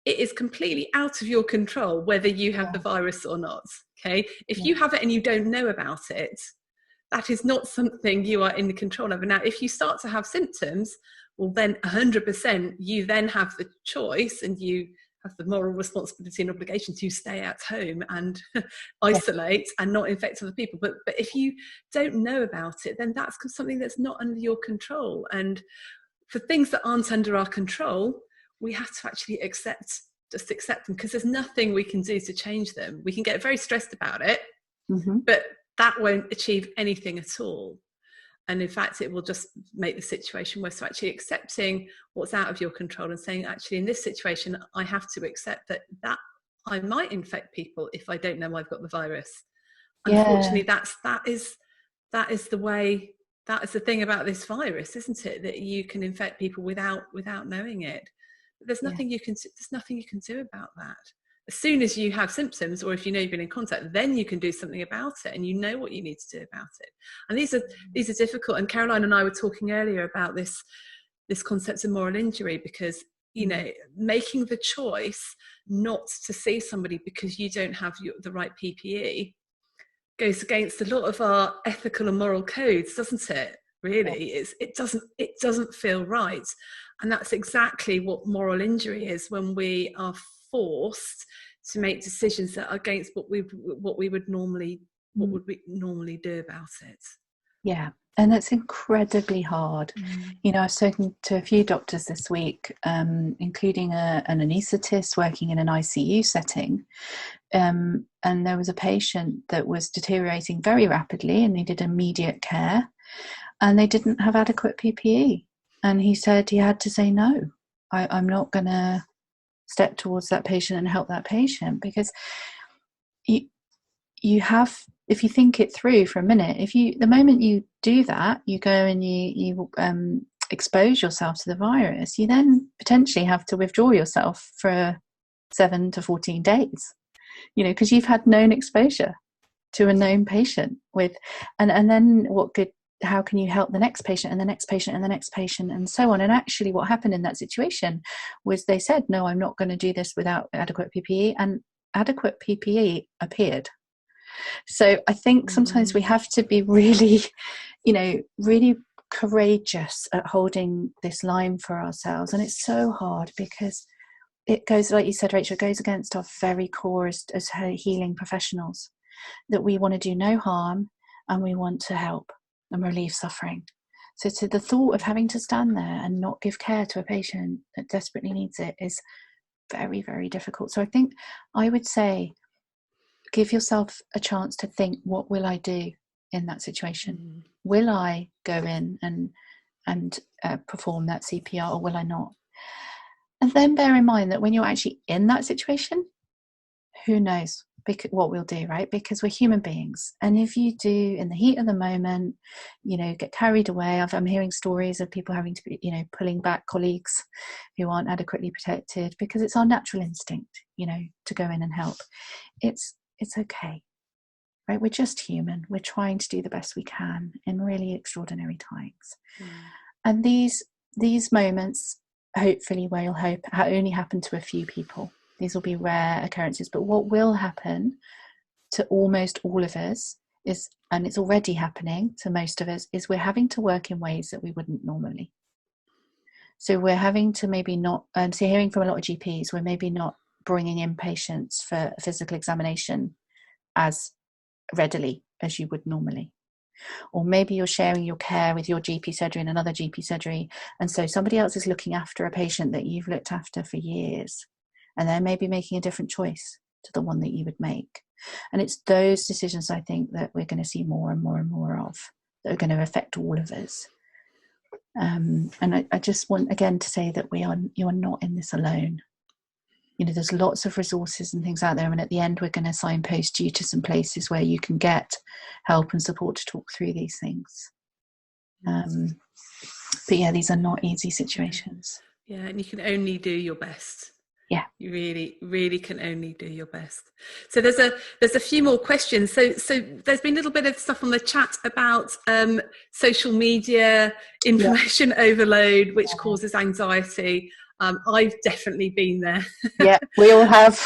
it is completely out of your control whether you have the virus or not. Okay, if you have it and you don't know about it, that is not something you are in the control of. And now, if you start to have symptoms, well, then 100% you then have the choice, and you have the moral responsibility and obligation to stay at home and isolate and not infect other people. But if you don't know about it, then that's something that's not under your control. And for things that aren't under our control, we have to actually accept them, because there's nothing we can do to change them. We can get very stressed about it, but that won't achieve anything at all. And in fact, it will just make the situation worse. So actually accepting what's out of your control and saying, actually, in this situation, I have to accept that I might infect people if I don't know I've got the virus. Unfortunately, that is the way, that is the thing about this virus, isn't it? That you can infect people without knowing it. But there's nothing you can do about that. as soon as you have symptoms, or if you know you've been in contact, then you can do something about it, and you know what you need to do about it. And these are difficult. And Caroline and I were talking earlier about this concept of moral injury, because making the choice not to see somebody because you don't have the right PPE goes against a lot of our ethical and moral codes, doesn't it? Really, it doesn't feel right. And that's exactly what moral injury is, when we are forced to make decisions that are against what we would normally do about it. Yeah, and it's incredibly hard. I've spoken to a few doctors this week, including an anaesthetist working in an ICU setting, and there was a patient that was deteriorating very rapidly and needed immediate care, and they didn't have adequate PPE. And he said he had to say, no, I'm not going to step towards that patient and help that patient, because you have, if you think it through for a minute, the moment you do that, you go and you expose yourself to the virus, you then potentially have to withdraw yourself for 7 to 14 days, because you've had known exposure to a known patient and then how can you help the next patient and the next patient and the next patient and so on? And actually what happened in that situation was they said, no, I'm not going to do this without adequate PPE, and adequate PPE appeared. So I think sometimes we have to be really, really courageous at holding this line for ourselves. And it's so hard because it goes, like you said, Rachel, it goes against our very core as healing professionals, that we want to do no harm and we want to help and relieve suffering. So to the thought of having to stand there and not give care to a patient that desperately needs it is very, very difficult. So I think I would say, give yourself a chance to think, what will I do in that situation? Will I go in and perform that CPR, or will I not? And then bear in mind that when you're actually in that situation, who knows what we'll do, right? Because we're human beings. And if you do, in the heat of the moment, get carried away. I'm hearing stories of people having to be, pulling back colleagues who aren't adequately protected, because it's our natural instinct, to go in and help. It's okay, right? We're just human. We're trying to do the best we can in really extraordinary times. And these moments, hopefully, we'll hope, only happen to a few people. These will be rare occurrences, but what will happen to almost all of us is, and it's already happening to most of us, is we're having to work in ways that we wouldn't normally. So we're having to maybe not, so hearing from a lot of GPs, we're maybe not bringing in patients for physical examination as readily as you would normally. Or maybe you're sharing your care with your GP surgery and another GP surgery, and so somebody else is looking after a patient that you've looked after for years, and they're maybe making a different choice to the one that you would make. And it's those decisions, I think, that we're going to see more and more and more of, that are going to affect all of us. And I just want again to say that you are not in this alone. There's lots of resources and things out there, and at the end we're going to signpost you to some places where you can get help and support to talk through these things. But yeah, these are not easy situations. Yeah, and you can only do your best. Yeah, you really, really can only do your best. So there's a few more questions. So there's been a little bit of stuff on the chat about social media information overload, which causes anxiety. I've definitely been there. Yeah, we all have.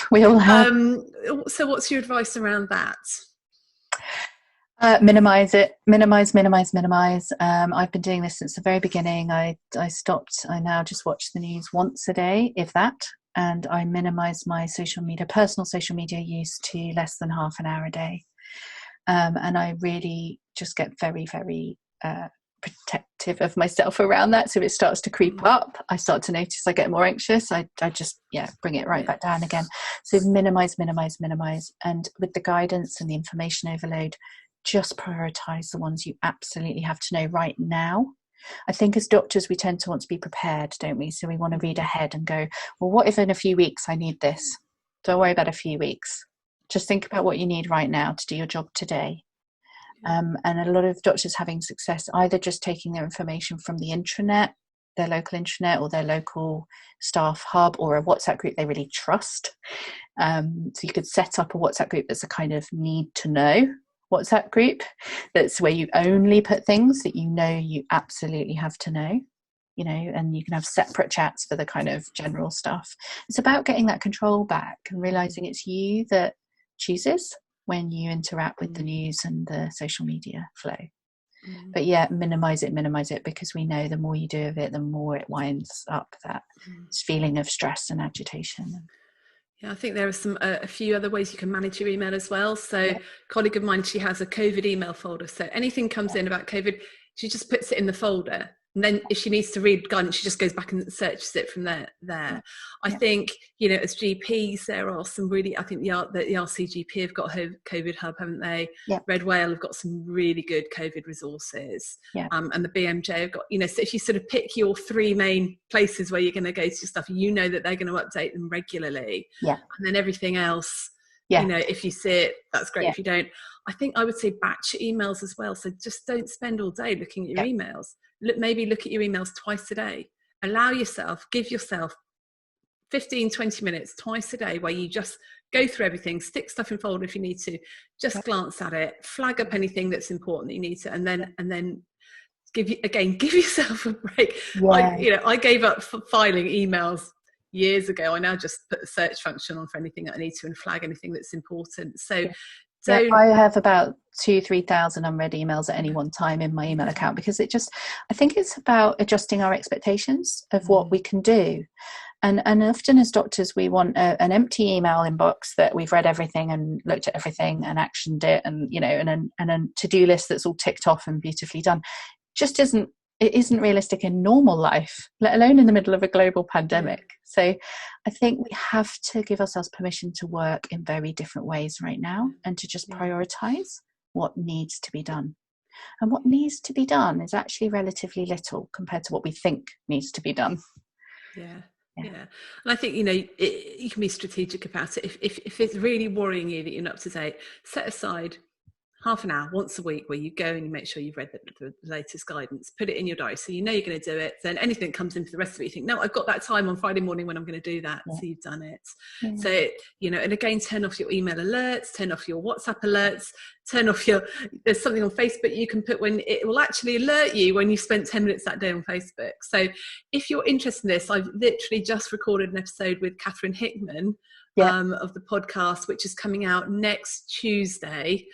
So what's your advice around that? Minimize it. Minimize. I've been doing this since the very beginning. I stopped. I now just watch the news once a day, if that. And I minimize my personal social media use to less than half an hour a day. And I really just get very, very protective of myself around that. So it starts to creep up. I start to notice I get more anxious. I just, bring it right back down again. So minimize. And with the guidance and the information overload, just prioritize the ones you absolutely have to know right now. I think as doctors, we tend to want to be prepared, don't we? So we want to read ahead and go, well, what if in a few weeks I need this? Don't worry about a few weeks. Just think about what you need right now to do your job today. And a lot of doctors having success either just taking their information from the intranet, their local intranet or their local staff hub or a WhatsApp group they really trust. So you could set up a WhatsApp group that's a kind of need to know WhatsApp group. That's where you only put things that you know you absolutely have to know, you know, and you can have separate chats for the kind of general stuff. It's about getting that control back and realizing it's you that chooses when you interact with the news and the social media flow. But yeah, minimize it, because we know the more you do of it, the more it winds up that feeling of stress and agitation. Yeah, I think there are a few other ways you can manage your email as well. So a colleague of mine, she has a COVID email folder. So anything comes in about COVID, she just puts it in the folder. And then if she needs to read guidance, she just goes back and searches it from there. I think, you know, as GPs, there are some really, I think the RCGP have got a COVID hub, haven't they? Yeah. Red Whale have got some really good COVID resources. Yeah. And the BMJ have got, you know, so if you sort of pick your 3 main places where you're going to go to stuff, you know that they're going to update them regularly. Yeah. And then everything else, you know, if you see it, that's great. If you don't, I think I would say batch emails as well. So just don't spend all day looking at your emails. Maybe look at your emails twice a day. Give yourself 15, 20 minutes twice a day where you just go through everything, stick stuff in folder if you need to, just glance at it, flag up anything that's important that you need to, and then give yourself a break. I gave up filing emails years ago. I now just put the search function on for anything that I need to and flag anything that's important. So I have about 2,000-3,000 unread emails at any one time in my email account, because I think it's about adjusting our expectations of what we can do. And often as doctors, we want an empty email inbox that we've read everything and looked at everything and actioned it, and, you know, and a to-do list that's all ticked off and beautifully done. It isn't realistic in normal life, let alone in the middle of a global pandemic. So I think we have to give ourselves permission to work in very different ways right now, and to just prioritize what needs to be done. And what needs to be done is actually relatively little compared to what we think needs to be done. Yeah. And I think, you know, you can be strategic about it. If it's really worrying you that you're not up to date, set aside half an hour once a week where you go and you make sure you've read the latest guidance, put it in your diary so you know you're going to do it. Then anything that comes in for the rest of it, you think, no, I've got that time on Friday morning when I'm going to do that. So you've done it. So, you know, and again, turn off your email alerts, turn off your WhatsApp alerts, turn off there's something on Facebook you can put when it will actually alert you when you spent 10 minutes that day on Facebook. So if you're interested in this, I've literally just recorded an episode with Catherine Hickman of the podcast, which is coming out next Tuesday.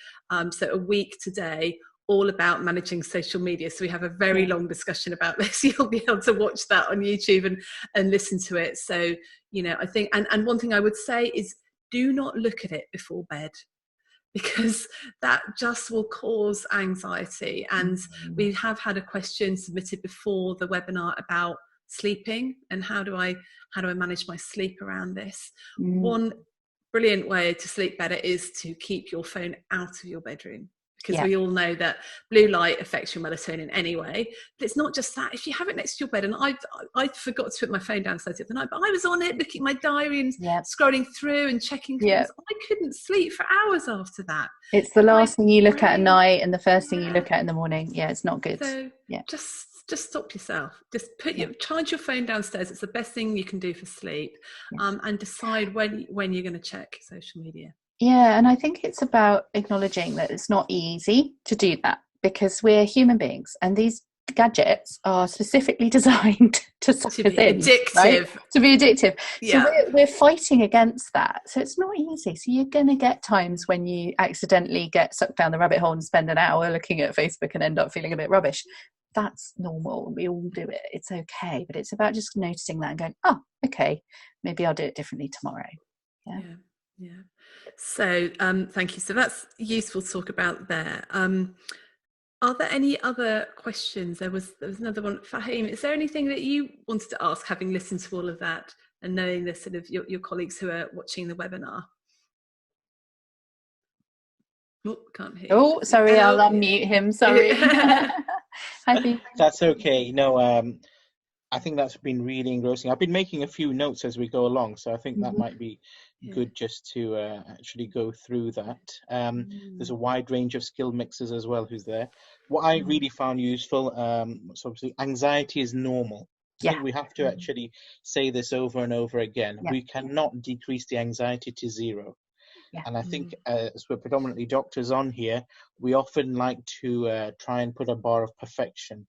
So a week today, all about managing social media. So we have a very long discussion about this. You'll be able to watch that on YouTube and listen to it. So, you know, I think, and one thing I would say is, do not look at it before bed, because that just will cause anxiety. And we have had a question submitted before the webinar about sleeping and how do I manage my sleep around this. One brilliant way to sleep better is to keep your phone out of your bedroom, because we all know that blue light affects your melatonin anyway. But it's not just that. If you have it next to your bed, and I forgot to put my phone downstairs the other night, but I was on it looking at my diary and scrolling through and checking things. I couldn't sleep for hours after that. It's the last thing you look at night and the first thing you look at in the morning. It's not good. So just stop yourself. Just charge your phone downstairs. It's the best thing you can do for sleep. And decide when you're going to check social media. And I think it's about acknowledging that it's not easy to do that, because we're human beings and these gadgets are specifically designed to be addictive. Right? To be addictive. So we're fighting against that. So it's not easy. So you're going to get times when you accidentally get sucked down the rabbit hole and spend an hour looking at Facebook and end up feeling a bit rubbish. That's normal. We all do it. It's okay. But it's about just noticing that and going, oh, okay, maybe I'll do it differently tomorrow. Yeah. So thank you. So that's useful to talk about there. Are there any other questions? There was another one. Fahim, is there anything that you wanted to ask, having listened to all of that and knowing the sort of your colleagues who are watching the webinar? Oh, can't hear. Oh, sorry, I'll unmute him. Sorry. That's okay. No, I think that's been really engrossing. I've been making a few notes as we go along, so I think that might be good just to actually go through that. There's a wide range of skill mixes as well who's there. What I really found useful, so obviously anxiety is normal. I think we have to actually say this over and over again. We cannot decrease the anxiety to zero. And I think as we're predominantly doctors on here, we often like to try and put a bar of perfection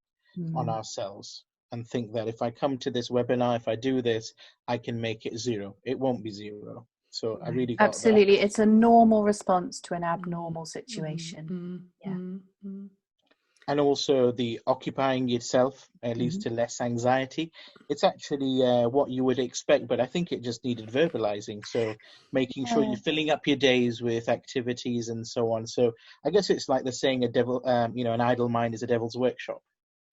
on ourselves and think that if I come to this webinar, if I do this, I can make it zero. It won't be zero. So I really got absolutely that. It's a normal response to an abnormal situation. And also the occupying yourself leads to less anxiety. It's actually what you would expect, but I think it just needed verbalizing. So making sure you're filling up your days with activities and so on. So I guess it's like the saying, an idle mind is a devil's workshop.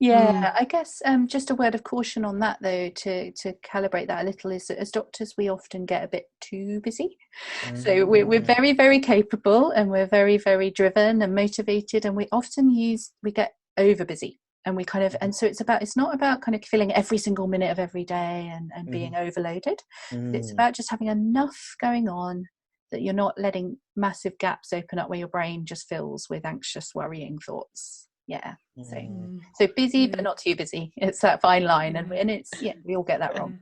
I guess just a word of caution on that, though, to calibrate that a little, is that as doctors we often get a bit too busy. So we're very, very capable, and we're very, very driven and motivated, and we get over busy, and we kind of, and so it's not about kind of filling every single minute of every day and being overloaded. It's about just having enough going on that you're not letting massive gaps open up where your brain just fills with anxious, worrying thoughts. So busy but not too busy. It's that fine line, and it's we all get that wrong.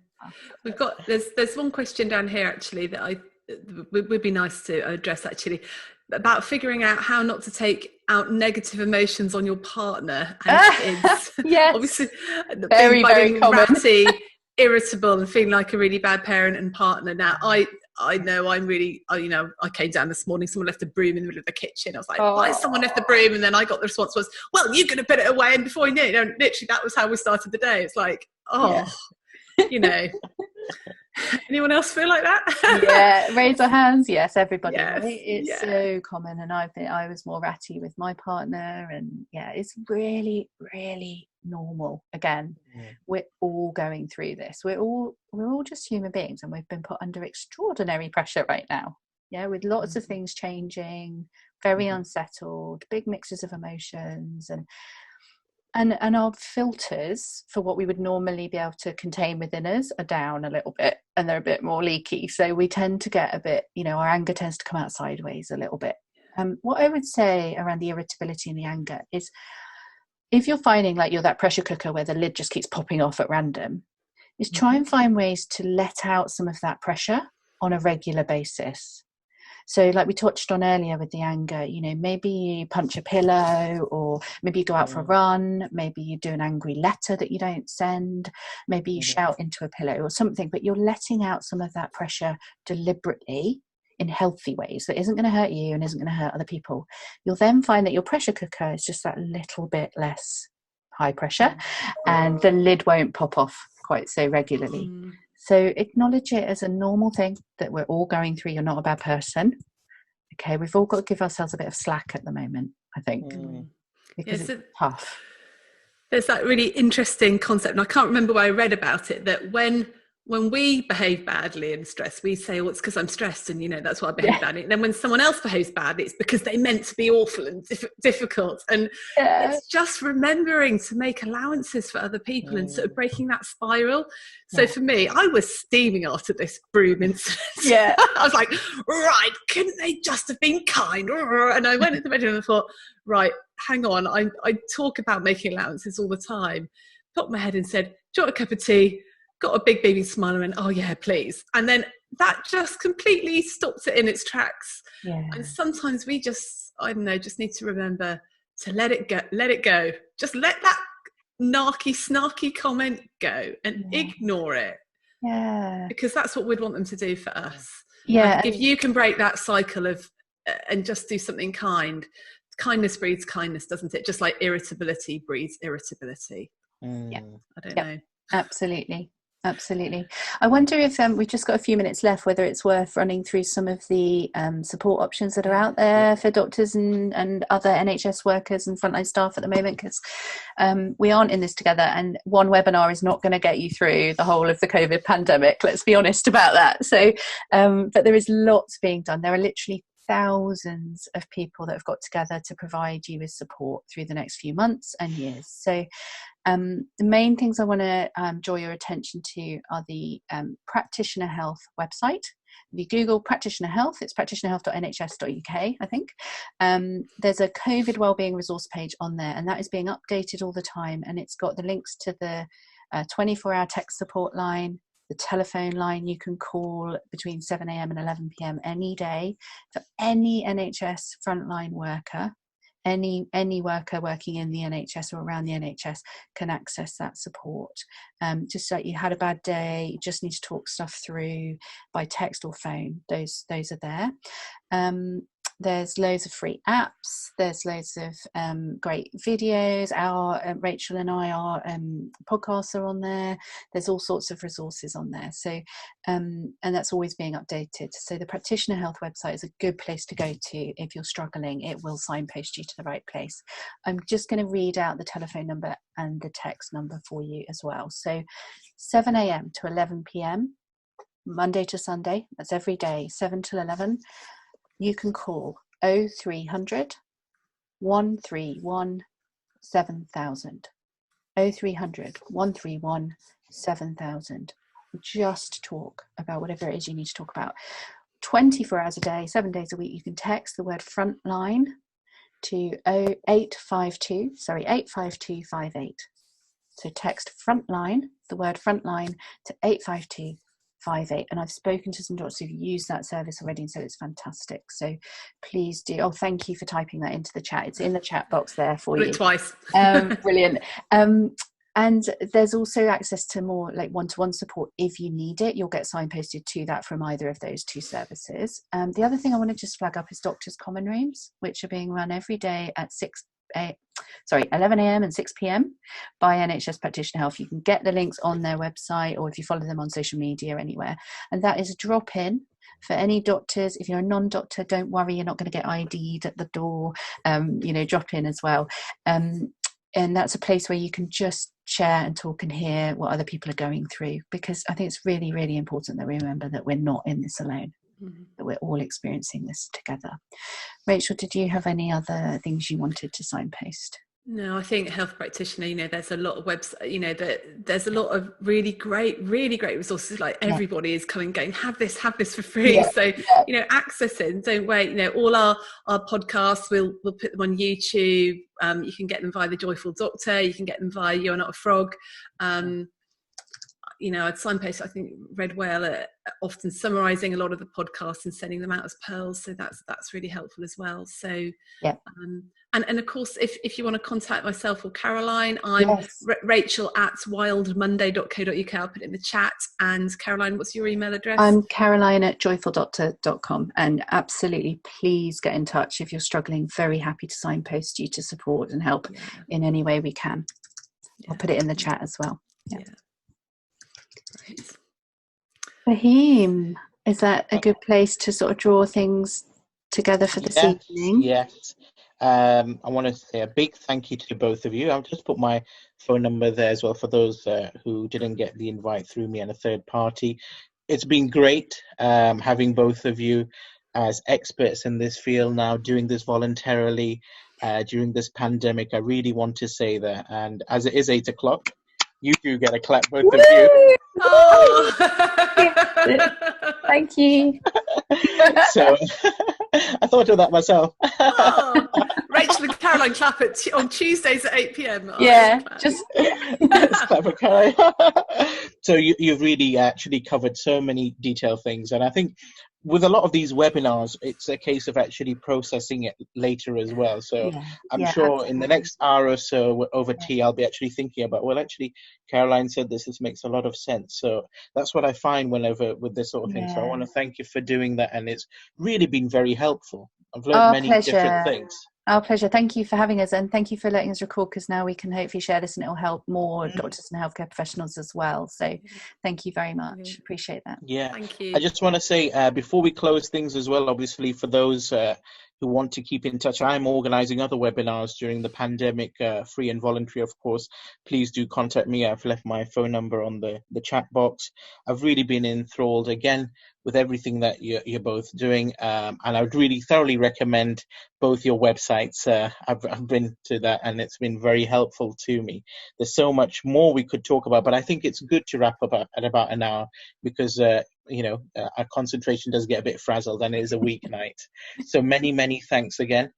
We've got there's one question down here actually that would be nice to address, actually, about figuring out how not to take out negative emotions on your partner and kids. Obviously very, very common. Ratty, irritable, and feeling like a really bad parent and partner. Now I know I'm really, I came down this morning, someone left the broom in the middle of the kitchen. I was like, why has someone left the broom? And then I got the response was, well, you're going to put it away. And before you knew it, literally that was how we started the day. It's like, anyone else feel like that? Raise our hands. Yes, everybody. It's so common. And I was more ratty with my partner, and it's really, really normal. Again, we're all going through this. We're all just human beings, and we've been put under extraordinary pressure right now, with lots of things changing, very unsettled, big mixes of emotions, and our filters for what we would normally be able to contain within us are down a little bit, and they're a bit more leaky, so we tend to get a bit, our anger tends to come out sideways a little bit. What I would say around the irritability and the anger is, if you're finding like you're that pressure cooker where the lid just keeps popping off at random, is try and find ways to let out some of that pressure on a regular basis. So like we touched on earlier with the anger, maybe you punch a pillow, or maybe you go out for a run, maybe you do an angry letter that you don't send, maybe you shout into a pillow or something, but you're letting out some of that pressure deliberately in healthy ways that isn't going to hurt you and isn't going to hurt other people. You'll then find that your pressure cooker is just that little bit less high pressure, and the lid won't pop off quite so regularly. So acknowledge it as a normal thing that we're all going through. You're not a bad person. Okay, we've all got to give ourselves a bit of slack at the moment, I think, because it's tough. There's that really interesting concept, and I can't remember where I read about it, that when we behave badly in stress, we say, it's because I'm stressed, and that's why I behave badly. And then when someone else behaves badly, it's because they meant to be awful and difficult. And it's just remembering to make allowances for other people and sort of breaking that spiral. So for me, I was steaming after this broom incident. I was like, right, couldn't they just have been kind? And I went into the bedroom and thought, right, hang on, I talk about making allowances all the time. Popped my head and said, do you want a cup of tea? Got a big baby smile and went, oh yeah, please. And then that just completely stops it in its tracks. And sometimes we just need to remember to let it go. Just let that snarky comment go and ignore it. Because that's what we'd want them to do for us. If you can break that cycle of and just do something kind, kindness breeds kindness, doesn't it? Just like irritability breeds irritability. I don't know. Absolutely. I wonder if we've just got a few minutes left, whether it's worth running through some of the support options that are out there for doctors and other NHS workers and frontline staff at the moment, because we aren't in this together, and one webinar is not going to get you through the whole of the COVID pandemic. Let's be honest about that. So, but there is lots being done. There are literally thousands of people that have got together to provide you with support through the next few months and years. So the main things I want to draw your attention to are the Practitioner Health website. If you Google Practitioner Health, it's practitionerhealth.nhs.uk, I think. There's a COVID Wellbeing resource page on there, and that is being updated all the time, and it's got the links to the 24-hour text support line, the telephone line you can call between 7 a.m. and 11 p.m. any day for any NHS frontline worker. Any worker working in the NHS or around the NHS can access that support. Just like you had a bad day, you just need to talk stuff through by text or phone. Those are there. There's loads of free apps. There's loads of great videos. Our Rachel and I, our podcasts are on there. There's all sorts of resources on there. So, and that's always being updated. So the Practitioner Health website is a good place to go to if you're struggling. It will signpost you to the right place. I'm just going to read out the telephone number and the text number for you as well. So 7 a.m. to 11 p.m. Monday to Sunday. That's every day, 7 till 11. You can call 0300 131 7000. 0300 131 7000. Just talk about whatever it is you need to talk about. 24 hours a day, 7 days a week. You can text the word frontline to 85258. So text frontline, the word frontline, to 85258. And I've spoken to some doctors who've used that service already, and so it's fantastic. So please do. Oh, thank you for typing that into the chat. It's in the chat box there for you. Twice. Brilliant. And there's also access to more like one-to-one support if you need it. You'll get signposted to that from either of those two services. The other thing I want to just flag up is doctors' common rooms, which are being run every day at 11 a.m. and 6 p.m. by NHS Practitioner Health. You can get the links on their website, or if you follow them on social media anywhere. And that is a drop-in for any doctors. If you're a non-doctor, don't worry, you're not going to get ID'd at the door. Drop in as well. And that's a place where you can just share and talk and hear what other people are going through, because I think it's really, really important that we remember that we're not in this alone. That we're all experiencing this together. Rachel, did you have any other things you wanted to signpost? No, I think Health Practitioner, there's a lot of there's a lot of really great resources. Like everybody is coming going, have this for free. So, access it, don't wait. All our podcasts, we'll put them on YouTube. You can get them via The Joyful Doctor. You can get them via You're Not a Frog. I'd signpost, I think Red Whale are often summarising a lot of the podcasts and sending them out as pearls, so that's really helpful as well. So and of course, if you want to contact myself or Caroline, I'm Rachel at wildmonday.co.uk. I'll put it in the chat. And Caroline, what's your email address? I'm Caroline at joyfuldoctor.com. And absolutely, please get in touch if you're struggling. Very happy to signpost you to support and help in any way we can. I'll put it in the chat as well. Right. Fahim, is that a good place to sort of draw things together for this evening? Yes. I want to say a big thank you to both of you. I'll just put my phone number there as well for those who didn't get the invite through me and a third party. It's been great having both of you as experts in this field now, doing this voluntarily during this pandemic. I really want to say that. And as it is 8 o'clock, you do get a clap, both of you. Oh. Thank you. So I thought of that myself. Rachel and Caroline clap on Tuesdays at 8 p.m. Just clap for Caroline. So you've really actually covered so many detailed things, and I think with a lot of these webinars, it's a case of actually processing it later as well. So I'm sure absolutely. In the next hour or so over tea, I'll be actually thinking about, well, actually, Caroline said this makes a lot of sense. So that's what I find whenever with this sort of thing. So I want to thank you for doing that. And it's really been very helpful. I've learned many different things. Our pleasure. Thank you for having us, and thank you for letting us record, because now we can hopefully share this and it'll help more doctors and healthcare professionals as well. So thank you very much. Appreciate that. Yeah. Thank you. I just want to say before we close things as well, obviously for those who want to keep in touch, I'm organizing other webinars during the pandemic, free and voluntary, of course. Please do contact me. I've left my phone number on the chat box. I've really been enthralled again with everything that you're both doing, and I would really thoroughly recommend both your websites. I've been to that, and it's been very helpful to me. There's so much more we could talk about, but I think it's good to wrap up at about an hour, because our concentration does get a bit frazzled, and it is a weeknight. So many thanks again.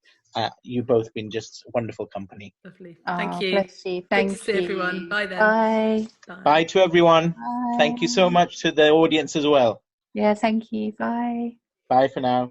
You've both been just wonderful company. Lovely. Oh, Thank you. bless you. Good Thank to see you. everyone. Bye then. Bye. Bye to everyone. Bye. Thank you so much to the audience as well. Yeah, thank you. Bye. Bye for now.